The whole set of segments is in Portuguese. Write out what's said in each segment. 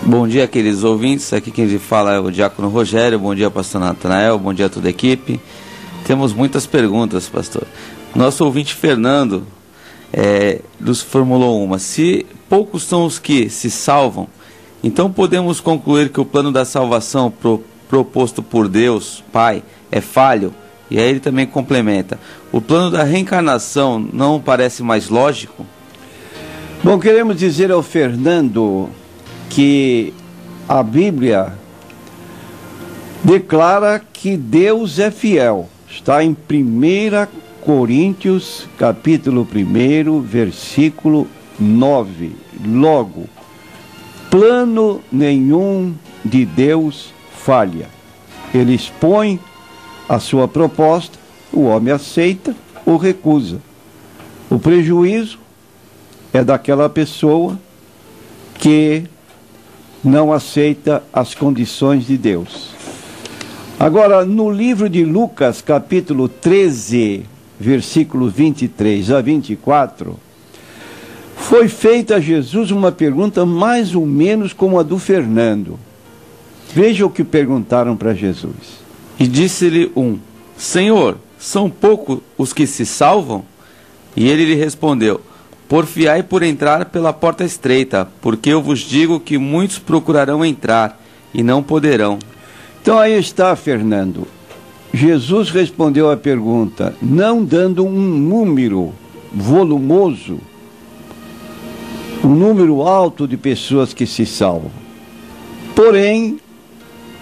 Bom dia, queridos ouvintes. Aqui quem fala é o Diácono Rogério. Bom dia, pastor Natanael. Bom dia a toda a equipe. Temos muitas perguntas, pastor. Nosso ouvinte Fernando nos formulou uma. Se poucos são os que se salvam, então podemos concluir que o plano da salvação proposto por Deus, Pai, é falho? E aí ele também complementa. O plano da reencarnação não parece mais lógico? Bom, queremos dizer ao Fernando que a Bíblia declara que Deus é fiel. Está em 1 Coríntios, capítulo 1, versículo 9. Logo, plano nenhum de Deus falha. Ele expõe a sua proposta, o homem aceita ou recusa. O prejuízo é daquela pessoa que não aceita as condições de Deus. Agora, no livro de Lucas, capítulo 13, versículo 23 a 24, foi feita a Jesus uma pergunta mais ou menos como a do Fernando. Veja o que perguntaram para Jesus. E disse-lhe um: Senhor, são poucos os que se salvam? E ele lhe respondeu: Porfiai por entrar pela porta estreita, porque eu vos digo que muitos procurarão entrar e não poderão. Então aí está, Fernando. Jesus respondeu à pergunta, não dando um número volumoso, um número alto de pessoas que se salvam. Porém,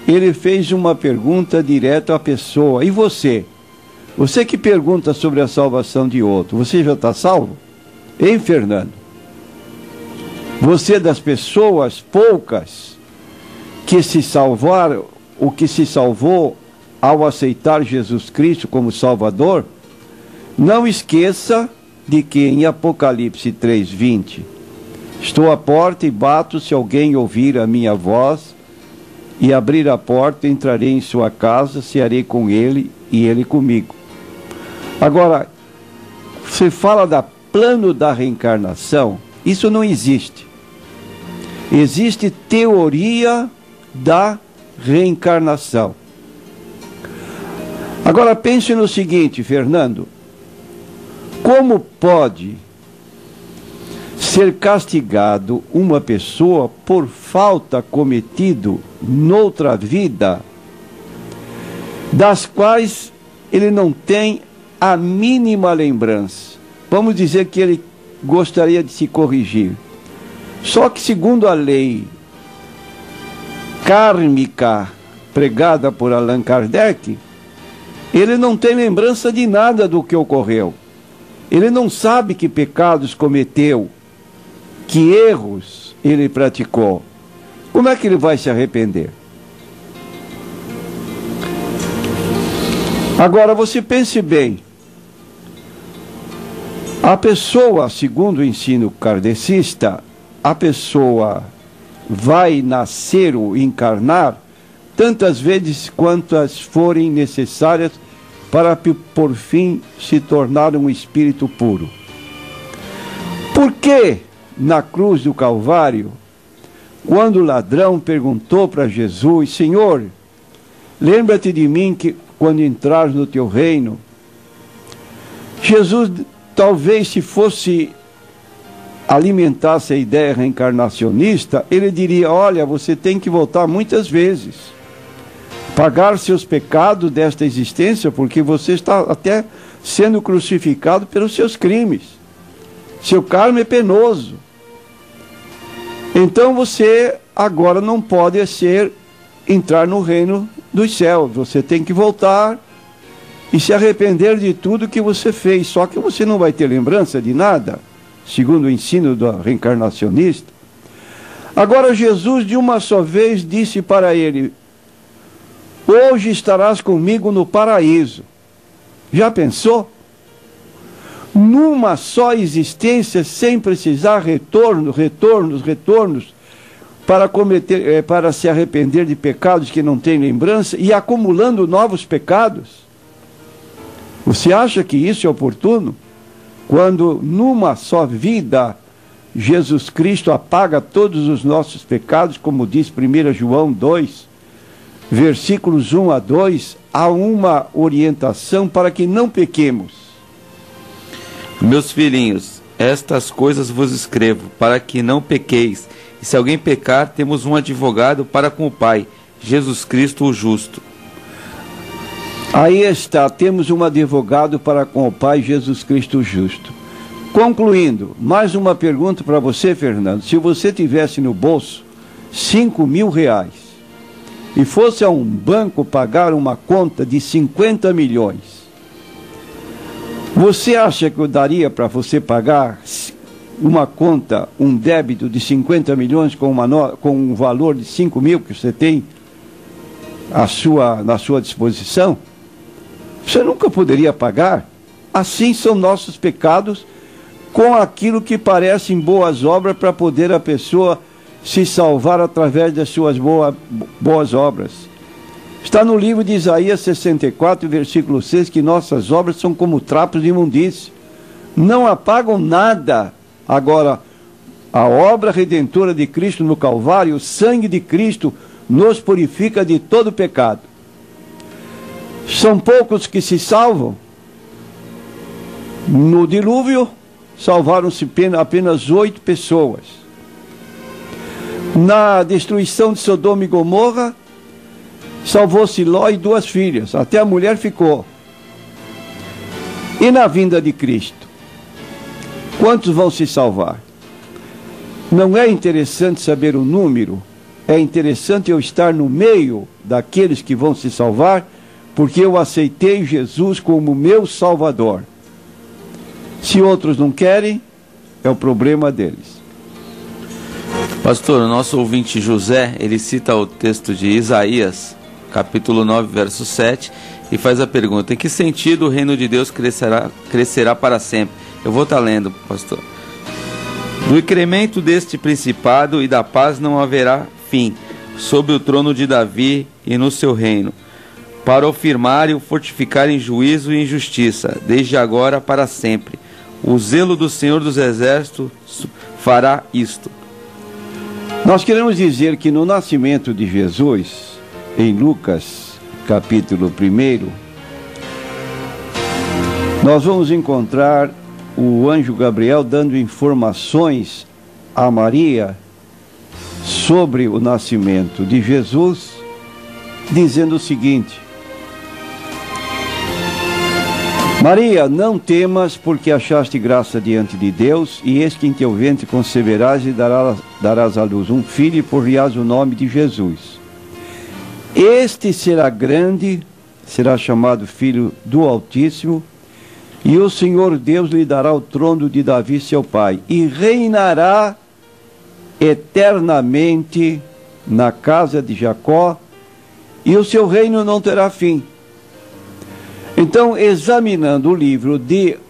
ele fez uma pergunta direta à pessoa. E você? Você que pergunta sobre a salvação de outro, você já está salvo? Hein, Fernando? Você das pessoas poucas que se salvaram, o que se salvou ao aceitar Jesus Cristo como Salvador, não esqueça de que em Apocalipse 3:20, estou à porta e bato, se alguém ouvir a minha voz e abrir a porta, entrarei em sua casa, cearei com ele e ele comigo. Agora, você fala da plano da reencarnação, isso não existe. Existe teoria da reencarnação. Agora pense no seguinte, Fernando, como pode ser castigado uma pessoa por falta cometido noutra vida, das quais ele não tem a mínima lembrança? Vamos dizer que ele gostaria de se corrigir. Só que segundo a lei kármica pregada por Allan Kardec, ele não tem lembrança de nada do que ocorreu. Ele não sabe que pecados cometeu, que erros ele praticou. Como é que ele vai se arrepender? Agora você pense bem. A pessoa, segundo o ensino kardecista, a pessoa vai nascer ou encarnar tantas vezes quantas forem necessárias para, por fim, se tornar um espírito puro. Por que, na cruz do Calvário, quando o ladrão perguntou para Jesus, Senhor, lembra-te de mim que quando entrares no teu reino, Jesus, talvez se fosse alimentasse a ideia reencarnacionista, ele diria, olha, você tem que voltar muitas vezes, pagar seus pecados desta existência, porque você está até sendo crucificado pelos seus crimes. Seu karma é penoso. Então você agora não pode entrar no reino dos céus. Você tem que voltar e se arrepender de tudo que você fez. Só que você não vai ter lembrança de nada, segundo o ensino do reencarnacionista. Agora Jesus de uma só vez disse para ele, hoje estarás comigo no paraíso. Já pensou? Numa só existência, sem precisar retornos, para se arrepender de pecados que não tem lembrança e acumulando novos pecados. Você acha que isso é oportuno? Quando numa só vida Jesus Cristo apaga todos os nossos pecados, como diz 1 João 2, versículos 1 a 2, há uma orientação para que não pequemos. Meus filhinhos, estas coisas vos escrevo, para que não pequeis. E se alguém pecar, temos um advogado para com o Pai, Jesus Cristo o justo. Aí está, temos um advogado para com o Pai, Jesus Cristo o justo. Concluindo, mais uma pergunta para você, Fernando. Se você tivesse no bolso R$5.000 e fosse a um banco pagar uma conta de 50 milhões, você acha que eu daria para você pagar uma conta, um débito de 50 milhões com um valor de 5.000 que você tem na sua disposição? Você nunca poderia pagar. Assim são nossos pecados, com aquilo que parecem boas obras, para poder a pessoa se salvar através das suas boas obras. Está no livro de Isaías 64, versículo 6, que nossas obras são como trapos de imundície, não apagam nada. Agora, a obra redentora de Cristo no Calvário, o sangue de Cristo, nos purifica de todo pecado. São poucos que se salvam. No dilúvio, salvaram-se apenas 8 pessoas. Na destruição de Sodoma e Gomorra, salvou-se Ló e 2 filhas. Até a mulher ficou. E na vinda de Cristo, quantos vão se salvar? Não é interessante saber o número? É interessante eu estar no meio daqueles que vão se salvar, porque eu aceitei Jesus como meu Salvador. Se outros não querem, é o problema deles. Pastor, o nosso ouvinte José, ele cita o texto de Isaías, capítulo 9, verso 7, e faz a pergunta: em que sentido o reino de Deus crescerá para sempre? Eu vou estar lendo, pastor. Do incremento deste principado e da paz não haverá fim, sobre o trono de Davi e no seu reino, para o firmar e o fortificar em juízo e em justiça, desde agora para sempre. O zelo do Senhor dos Exércitos fará isto. Nós queremos dizer que no nascimento de Jesus, em Lucas, capítulo 1, nós vamos encontrar o anjo Gabriel dando informações a Maria sobre o nascimento de Jesus, dizendo o seguinte: Maria, não temas, porque achaste graça diante de Deus, e eis que em teu ventre conceberás e darás à luz um filho, e por-lhe-ás o nome de Jesus. Este será grande, será chamado Filho do Altíssimo, e o Senhor Deus lhe dará o trono de Davi seu pai, e reinará eternamente na casa de Jacó, e o seu reino não terá fim. Então, examinando o livro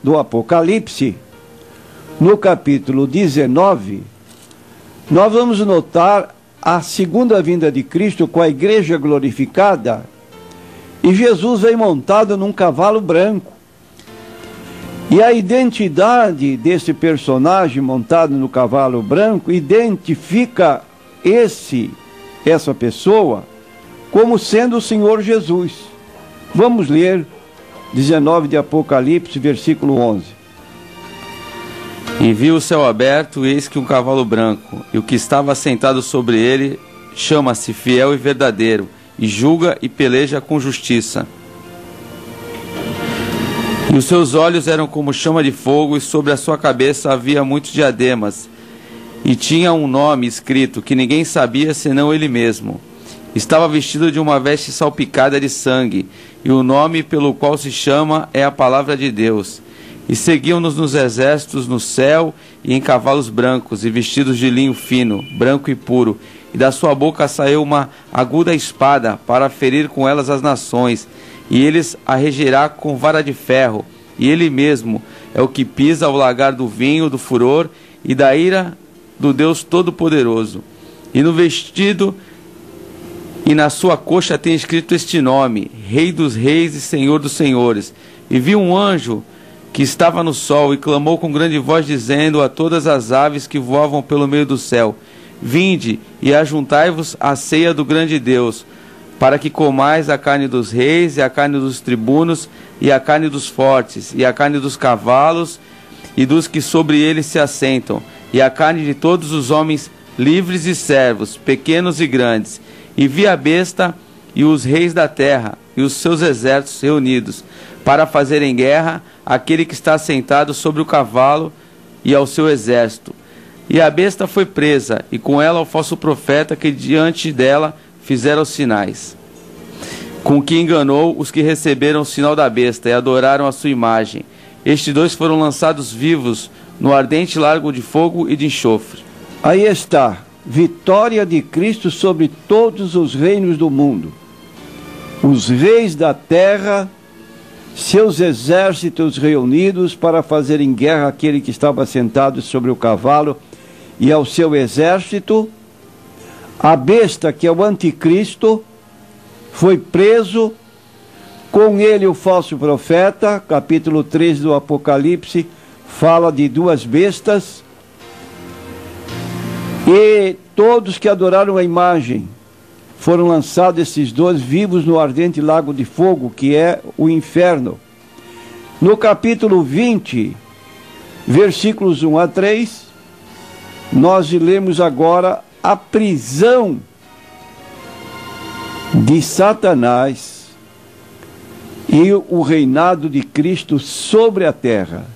do Apocalipse, no capítulo 19, nós vamos notar a segunda vinda de Cristo com a igreja glorificada, e Jesus vem montado num cavalo branco. E a identidade desse personagem montado no cavalo branco identifica essa pessoa como sendo o Senhor Jesus. Vamos ler 19 de Apocalipse, versículo 11. E vi o céu aberto, e eis que um cavalo branco, e o que estava sentado sobre ele chama-se Fiel e Verdadeiro, e julga e peleja com justiça. E os seus olhos eram como chama de fogo, e sobre a sua cabeça havia muitos diademas, e tinha um nome escrito que ninguém sabia senão ele mesmo. Estava vestido de uma veste salpicada de sangue, e o nome pelo qual se chama é a Palavra de Deus. E seguiam-nos nos exércitos no céu e em cavalos brancos, e vestidos de linho fino, branco e puro. E da sua boca saiu uma aguda espada, para ferir com elas as nações. E eles a regirá com vara de ferro. E ele mesmo é o que pisa o lagar do vinho, do furor e da ira do Deus Todo-Poderoso. E no vestido e na sua coxa tem escrito este nome: Rei dos Reis e Senhor dos Senhores. E vi um anjo que estava no sol, e clamou com grande voz, dizendo a todas as aves que voavam pelo meio do céu: Vinde e ajuntai-vos à ceia do grande Deus, para que comais a carne dos reis, e a carne dos tribunos, e a carne dos fortes, e a carne dos cavalos, e dos que sobre eles se assentam, e a carne de todos os homens livres e servos, pequenos e grandes. E vi a besta e os reis da terra, e os seus exércitos reunidos, para fazerem guerra àquele que está sentado sobre o cavalo e ao seu exército. E a besta foi presa, e com ela o falso profeta que diante dela fizeram os sinais, com que enganou os que receberam o sinal da besta e adoraram a sua imagem. Estes dois foram lançados vivos no ardente lago de fogo e de enxofre. Aí está, vitória de Cristo sobre todos os reinos do mundo. Os reis da terra, seus exércitos reunidos para fazerem guerra àquele que estava sentado sobre o cavalo e ao seu exército. A besta, que é o anticristo, foi preso, com ele o falso profeta. Capítulo 3 do Apocalipse fala de duas bestas. E todos que adoraram a imagem foram lançados, esses dois, vivos no ardente lago de fogo, que é o inferno. No capítulo 20, versículos 1 a 3, nós lemos agora a prisão de Satanás e o reinado de Cristo sobre a terra.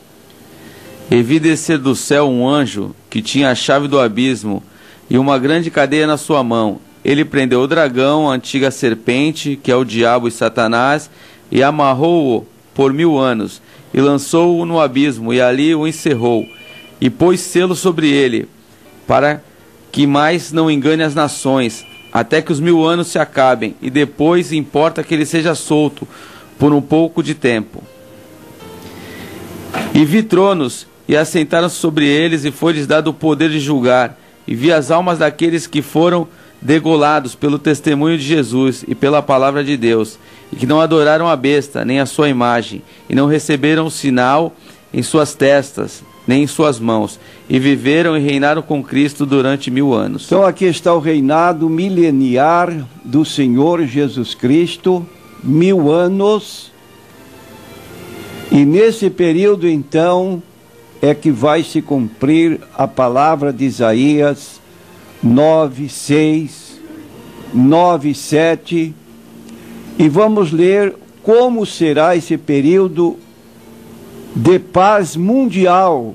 E vi descer do céu um anjo que tinha a chave do abismo e uma grande cadeia na sua mão. Ele prendeu o dragão, a antiga serpente, que é o diabo e Satanás, e amarrou-o por 1000 anos, e lançou-o no abismo, e ali o encerrou, e pôs selo sobre ele, para que mais não engane as nações, até que os 1000 anos se acabem, e depois importa que ele seja solto por um pouco de tempo. E vi tronos, e assentaram-se sobre eles, e foi-lhes dado o poder de julgar, e vi as almas daqueles que foram degolados pelo testemunho de Jesus e pela palavra de Deus, e que não adoraram a besta, nem a sua imagem, e não receberam o sinal em suas testas, nem em suas mãos, e viveram e reinaram com Cristo durante 1000 anos. Então aqui está o reinado mileniar do Senhor Jesus Cristo, 1000 anos, e nesse período então é que vai se cumprir a palavra de Isaías 9:6, 9:7, e vamos ler como será esse período de paz mundial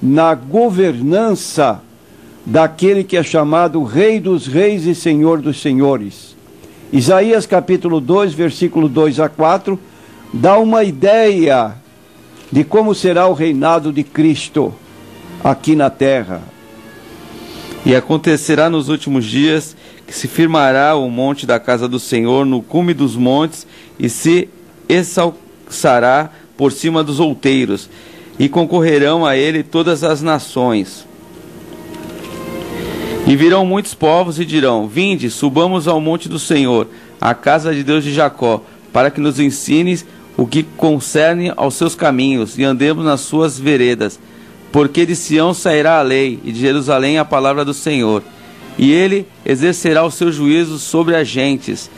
na governança daquele que é chamado Rei dos Reis e Senhor dos Senhores. Isaías capítulo 2, versículo 2 a 4, dá uma ideia de como será o reinado de Cristo aqui na terra. E acontecerá nos últimos dias que se firmará o monte da casa do Senhor no cume dos montes, e se exalçará por cima dos outeiros, e concorrerão a ele todas as nações. E virão muitos povos e dirão: Vinde, subamos ao monte do Senhor, à casa de Deus de Jacó, para que nos ensines o que concerne aos seus caminhos, e andemos nas suas veredas. Porque de Sião sairá a lei, e de Jerusalém a palavra do Senhor. E ele exercerá o seu juízo sobre as gentes,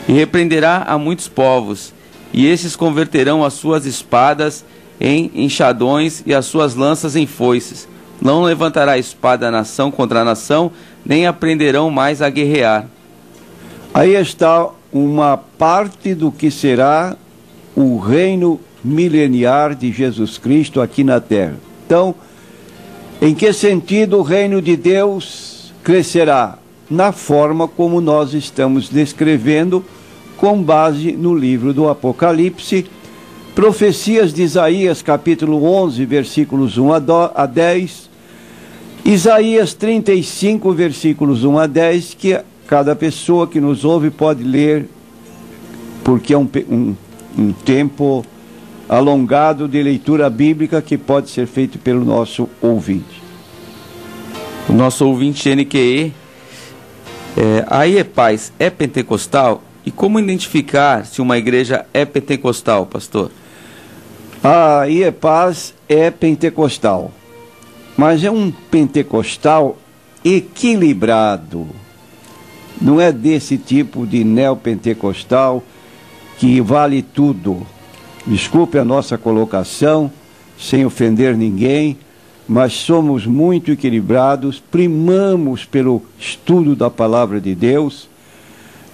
e repreenderá a muitos povos. E estes converterão as suas espadas em enxadões, e as suas lanças em foices. Não levantará espada nação contra nação, nem aprenderão mais a guerrear. Aí está uma parte do que será o reino mileniar de Jesus Cristo aqui na terra. Então, em que sentido o reino de Deus crescerá? Na forma como nós estamos descrevendo, com base no livro do Apocalipse, profecias de Isaías capítulo 11, versículos 1 a 10, Isaías 35, versículos 1 a 10, que cada pessoa que nos ouve pode ler, porque é um tempo alongado de leitura bíblica que pode ser feito pelo nosso ouvinte. O nosso ouvinte NQE, a IEPaz é pentecostal? E como identificar se uma igreja é pentecostal, pastor? A IEPAS é pentecostal, mas é um pentecostal equilibrado. Não é desse tipo de neopentecostal que vale tudo. Desculpe a nossa colocação, sem ofender ninguém, mas somos muito equilibrados, primamos pelo estudo da palavra de Deus.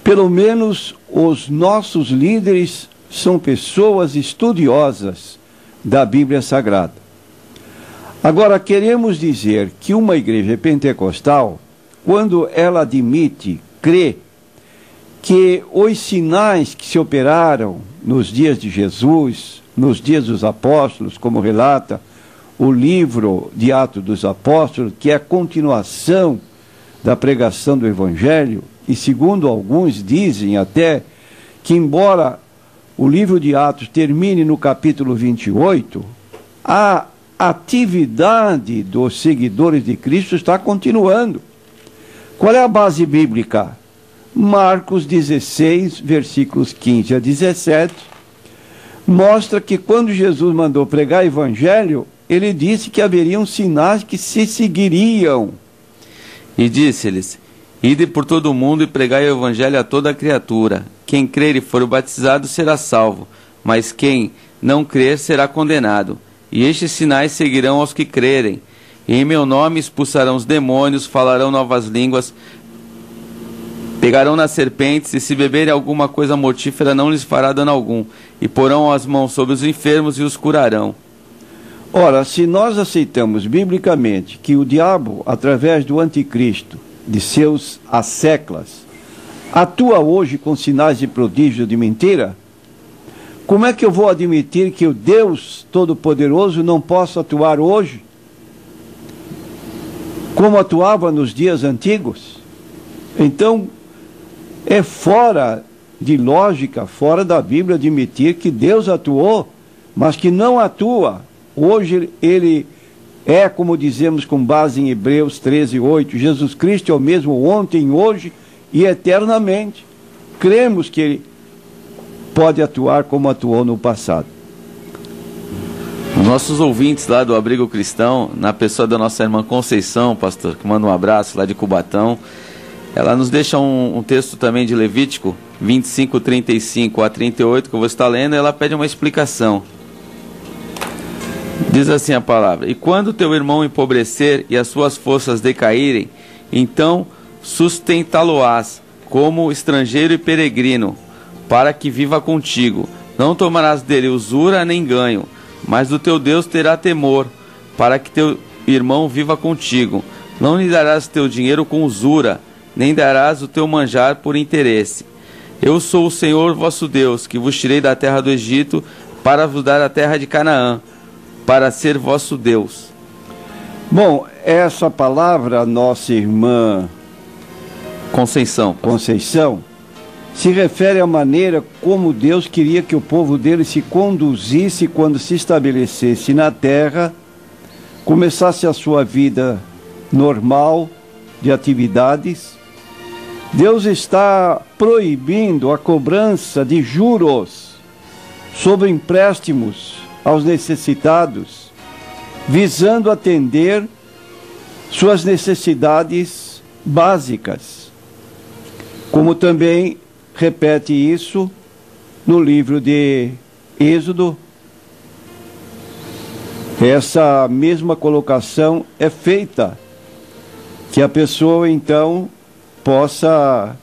Pelo menos os nossos líderes são pessoas estudiosas da Bíblia Sagrada. Agora, queremos dizer que uma igreja pentecostal, quando ela admite, crê, que os sinais que se operaram nos dias de Jesus, nos dias dos apóstolos, como relata o livro de Atos dos Apóstolos, que é a continuação da pregação do Evangelho, e segundo alguns dizem até que, embora o livro de Atos termine no capítulo 28, a atividade dos seguidores de Cristo está continuando. Qual é a base bíblica? Marcos 16, versículos 15 a 17, mostra que quando Jesus mandou pregar o Evangelho, ele disse que haveriam sinais que se seguiriam. E disse-lhes: ide por todo o mundo e pregai o Evangelho a toda a criatura. Quem crer e for batizado será salvo, mas quem não crer será condenado. E estes sinais seguirão aos que crerem. E em meu nome expulsarão os demônios, falarão novas línguas, pegarão nas serpentes, e se beberem alguma coisa mortífera não lhes fará dano algum, e porão as mãos sobre os enfermos e os curarão. Ora, se nós aceitamos biblicamente que o diabo, através do anticristo, de seus asseclas, atua hoje com sinais de prodígio de mentira, como é que eu vou admitir que o Deus Todo-Poderoso não possa atuar hoje como atuava nos dias antigos? Então, é fora de lógica, fora da Bíblia, admitir que Deus atuou, mas que não atua. Hoje ele é, como dizemos com base em Hebreus 13:8, Jesus Cristo é o mesmo ontem, hoje e eternamente. Cremos que ele pode atuar como atuou no passado. Nossos ouvintes lá do Abrigo Cristão, na pessoa da nossa irmã Conceição, pastor, que manda um abraço lá de Cubatão, ela nos deixa um texto também de Levítico 25, 35 a 38, que eu vou estar lendo, e ela pede uma explicação. Diz assim a palavra: e quando teu irmão empobrecer e as suas forças decaírem, então sustentá-lo-ás como estrangeiro e peregrino, para que viva contigo. Não tomarás dele usura nem ganho, mas do teu Deus terá temor, para que teu irmão viva contigo. Não lhe darás teu dinheiro com usura, nem darás o teu manjar por interesse. Eu sou o Senhor vosso Deus, que vos tirei da terra do Egito, para vos dar a terra de Canaã, para ser vosso Deus. Bom, essa palavra, nossa irmã Conceição se refere à maneira como Deus queria que o povo dele se conduzisse quando se estabelecesse na terra, começasse a sua vida normal de atividades. Deus está proibindo a cobrança de juros sobre empréstimos aos necessitados, visando atender suas necessidades básicas. Como também repete isso no livro de Êxodo. Essa mesma colocação é feita, que a pessoa então possa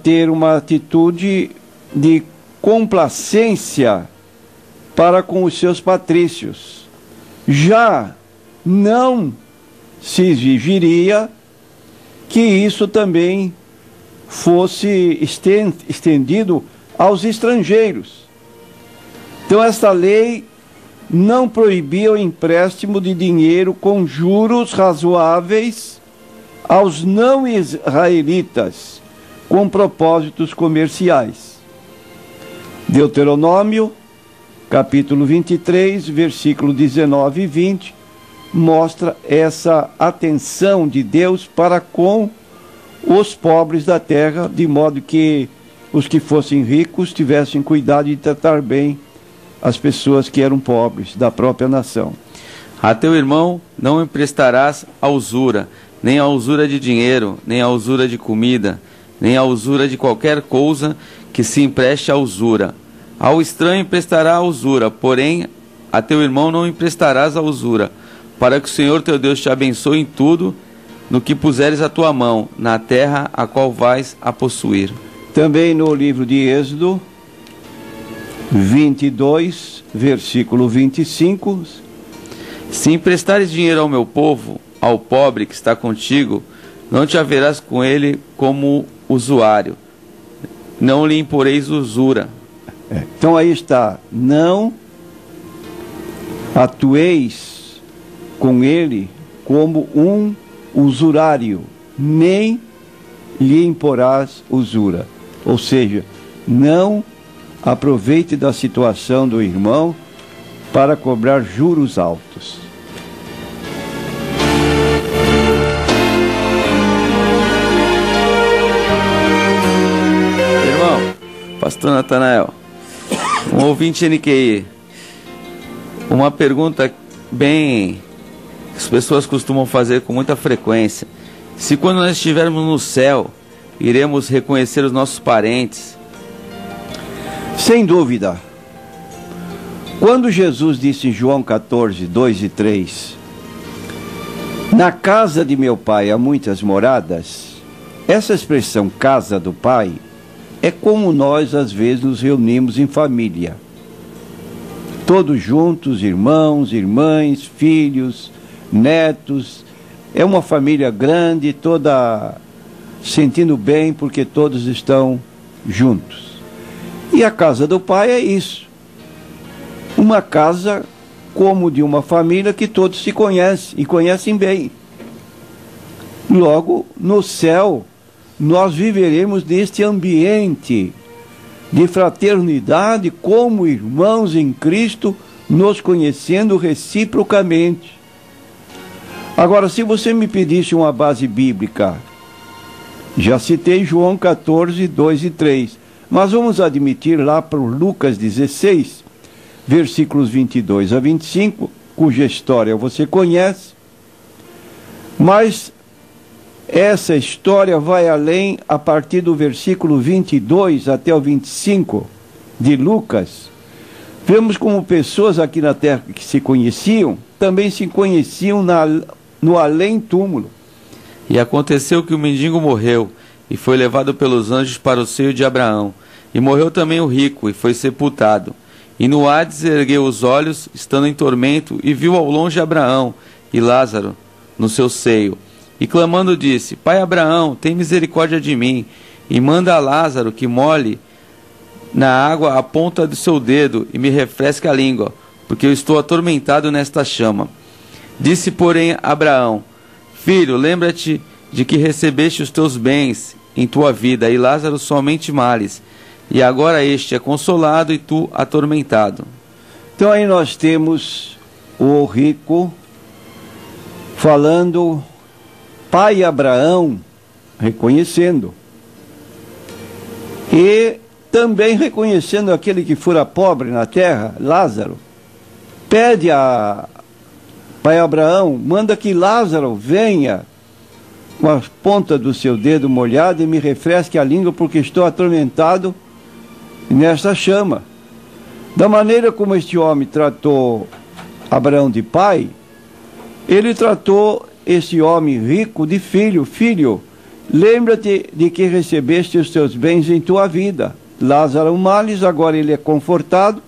ter uma atitude de complacência para com os seus patrícios. Já não se exigiria que isso também fosse estendido aos estrangeiros. Então, esta lei não proibia o empréstimo de dinheiro com juros razoáveis aos não israelitas com propósitos comerciais. Deuteronômio, capítulo 23, versículo 19 e 20, mostra essa atenção de Deus para com os pobres da terra, de modo que os que fossem ricos tivessem cuidado de tratar bem as pessoas que eram pobres da própria nação. A teu irmão não emprestarás a usura, nem a usura de dinheiro, nem a usura de comida, nem a usura de qualquer coisa que se empreste a usura. Ao estranho emprestará a usura, porém a teu irmão não emprestarás a usura, para que o Senhor teu Deus te abençoe em tudo, no que puseres a tua mão, na terra a qual vais a possuir. Também no livro de Êxodo 22, versículo 25. Se emprestares dinheiro ao meu povo, ao pobre que está contigo, não te haverás com ele como usuário, não lhe imporeis usura. Então aí está, não atueis com ele como um usurário, nem lhe imporás usura. Ou seja, não aproveite da situação do irmão para cobrar juros altos. Irmão, pastor Natanael, um ouvinte NQI, uma pergunta bem que as pessoas costumam fazer com muita frequência: se quando nós estivermos no céu, iremos reconhecer os nossos parentes? Sem dúvida. Quando Jesus disse em João 14, 2 e 3, na casa de meu pai há muitas moradas, essa expressão casa do pai é como nós às vezes nos reunimos em família. Todos juntos, irmãos, irmãs, filhos, netos. É uma família grande, toda sentindo bem porque todos estão juntos. E a casa do pai é isso. Uma casa como de uma família que todos se conhecem e conhecem bem. Logo, no céu, nós viveremos neste ambiente de fraternidade como irmãos em Cristo, nos conhecendo reciprocamente. Agora, se você me pedisse uma base bíblica, já citei João 14, 2 e 3, mas vamos admitir lá para Lucas 16, versículos 22 a 25, cuja história você conhece, mas essa história vai além a partir do versículo 22 até o 25 de Lucas. Vemos como pessoas aqui na terra que se conheciam, também se conheciam no além-túmulo. E aconteceu que o mendigo morreu, e foi levado pelos anjos para o seio de Abraão. E morreu também o rico, e foi sepultado. E no Hades ergueu os olhos, estando em tormento, e viu ao longe Abraão e Lázaro no seu seio. E clamando disse: Pai Abraão, tem misericórdia de mim, e manda a Lázaro que molhe na água a ponta do seu dedo, e me refresque a língua, porque eu estou atormentado nesta chama. Disse, porém, Abraão: Filho, lembra-te de que recebeste os teus bens em tua vida, e Lázaro somente males. E agora este é consolado e tu atormentado. Então aí nós temos o rico falando, pai Abraão, reconhecendo. E também reconhecendo aquele que fora pobre na terra, Lázaro. Pede a pai Abraão, manda que Lázaro venha com a ponta do seu dedo molhada e me refresque a língua, porque estou atormentado nesta chama. Da maneira como este homem tratou Abraão de pai, ele tratou esse homem rico de filho. Filho, lembra-te de que recebeste os teus bens em tua vida. Lázaro males, agora ele é confortado,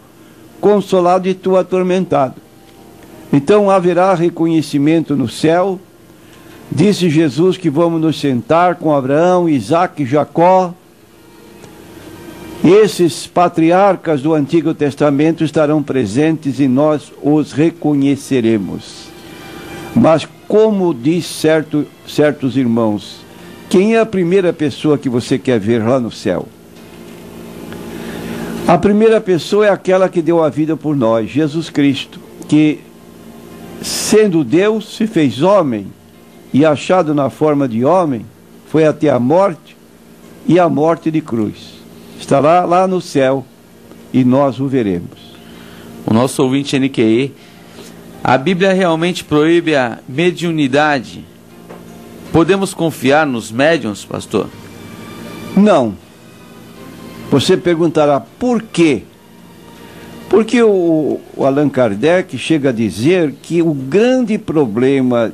consolado e tu atormentado. Então haverá reconhecimento no céu. Disse Jesus que vamos nos sentar com Abraão, Isaque e Jacó. Esses patriarcas do Antigo Testamento estarão presentes e nós os reconheceremos. Mas como diz certos irmãos, quem é a primeira pessoa que você quer ver lá no céu? A primeira pessoa é aquela que deu a vida por nós, Jesus Cristo, que sendo Deus se fez homem e achado na forma de homem, foi até a morte e a morte de cruz. Estará lá no céu e nós o veremos. o nosso ouvinte NQI, a Bíblia realmente proíbe a mediunidade? Podemos confiar nos médiuns, pastor? Não. Você perguntará por quê? Porque o Allan Kardec chega a dizer que o grande problema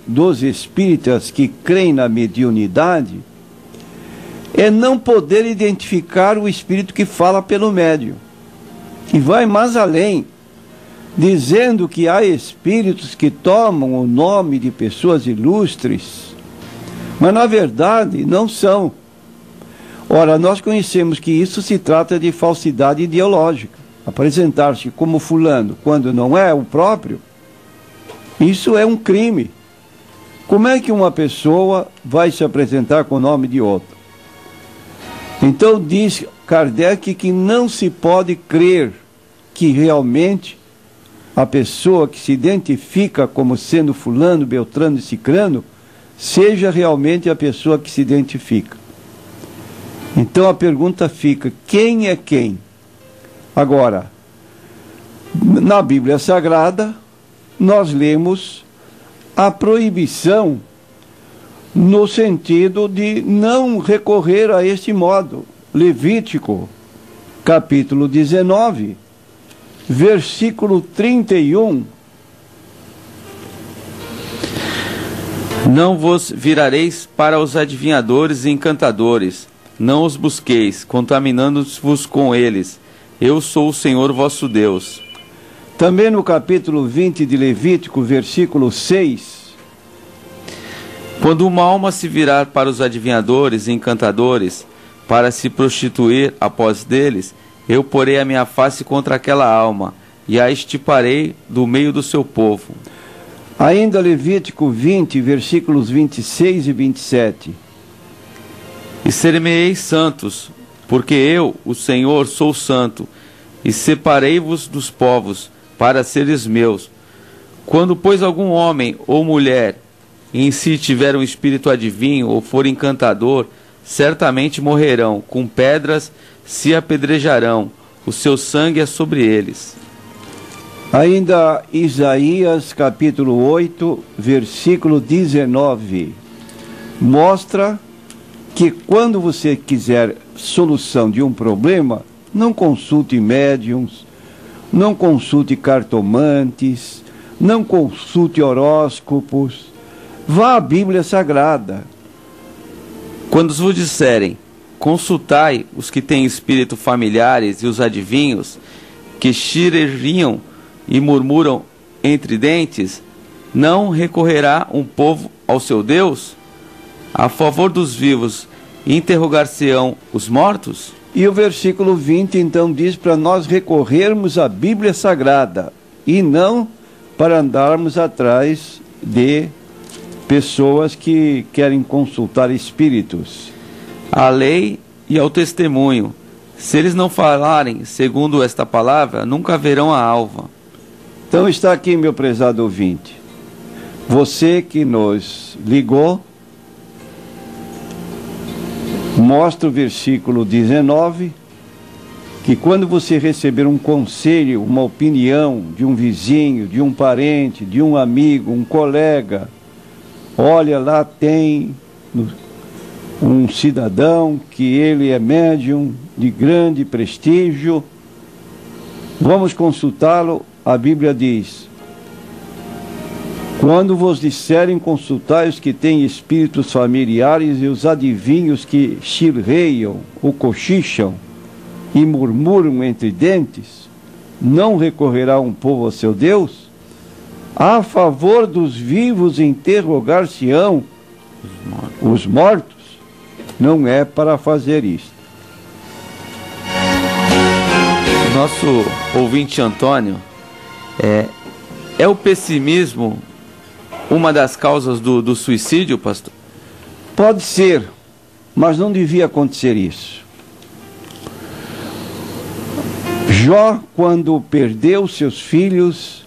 dos espíritas que creem na mediunidade é não poder identificar o espírito que fala pelo médium. E vai mais além, dizendo que há espíritos que tomam o nome de pessoas ilustres, mas na verdade não são. Ora, nós conhecemos que isso se trata de falsidade ideológica. Apresentar-se como fulano quando não é o próprio, isso é um crime. Como é que uma pessoa vai se apresentar com o nome de outra? Então diz Kardec que não se pode crer que realmente a pessoa que se identifica como sendo fulano, beltrano e cicrano, seja realmente a pessoa que se identifica. Então a pergunta fica, quem é quem? Agora, na Bíblia Sagrada, nós lemos a proibição no sentido de não recorrer a este modo. Levítico, capítulo 19, versículo 31. Não vos virareis para os adivinhadores e encantadores, não os busqueis, contaminando-vos com eles. Eu sou o Senhor vosso Deus. Também no capítulo 20 de Levítico, versículo 6. Quando uma alma se virar para os adivinhadores e encantadores, para se prostituir após deles, eu porei a minha face contra aquela alma, e a extirparei do meio do seu povo. Ainda Levítico 20, versículos 26 e 27. E ser-me-eis santos, porque eu, o Senhor, sou santo, e separei-vos dos povos, para seres meus. Quando, pois, algum homem ou mulher em si tiver um espírito adivinho ou for encantador, certamente morrerão, com pedras se apedrejarão, o seu sangue é sobre eles. Ainda Isaías capítulo 8, versículo 19, mostra que quando você quiser solução de um problema, não consulte médiums, não consulte cartomantes, não consulte horóscopos, vá à Bíblia Sagrada. Quando vos disserem, consultai os que têm espírito familiares e os adivinhos, que chirriam e murmuram entre dentes, não recorrerá um povo ao seu Deus? A favor dos vivos, interrogar-se-ão os mortos? E o versículo 20 então diz para nós recorrermos à Bíblia Sagrada e não para andarmos atrás de pessoas que querem consultar espíritos. À lei e ao testemunho. Se eles não falarem segundo esta palavra, nunca verão a alva. Então está aqui, meu prezado ouvinte. Você que nos ligou, mostra o versículo 19, que quando você receber um conselho, uma opinião de um vizinho, de um parente, de um amigo, um colega, olha lá tem um cidadão que ele é médium de grande prestígio, vamos consultá-lo. A Bíblia diz, quando vos disserem consultai os que têm espíritos familiares e os adivinhos que chirreiam ou cochicham e murmuram entre dentes, não recorrerá um povo ao seu Deus? A favor dos vivos interrogar-se-ão os mortos? Não é para fazer isto. Nosso ouvinte Antônio, é o pessimismo uma das causas do suicídio, pastor? Pode ser, mas não devia acontecer isso. Jó, quando perdeu seus filhos,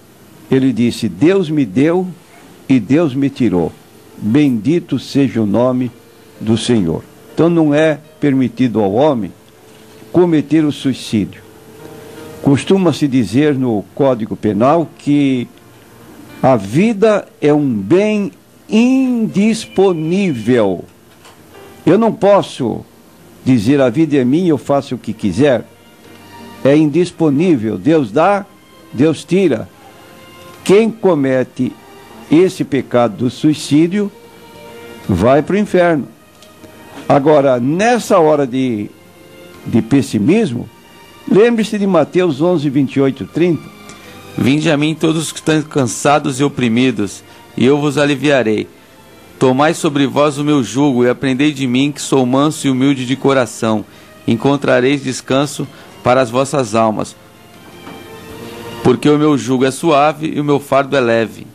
ele disse, Deus me deu e Deus me tirou. Bendito seja o nome do Senhor. Então não é permitido ao homem cometer o suicídio. Costuma-se dizer no Código Penal que a vida é um bem indisponível. Eu não posso dizer a vida é minha, eu faço o que quiser. É indisponível. Deus dá, Deus tira. Quem comete esse pecado do suicídio vai para o inferno. Agora, nessa hora de pessimismo, lembre-se de Mateus 11, 28, 30. Vinde a mim todos os que estão cansados e oprimidos, e eu vos aliviarei. Tomai sobre vós o meu jugo e aprendei de mim, que sou manso e humilde de coração. Encontrareis descanso para as vossas almas. Porque o meu jugo é suave e o meu fardo é leve.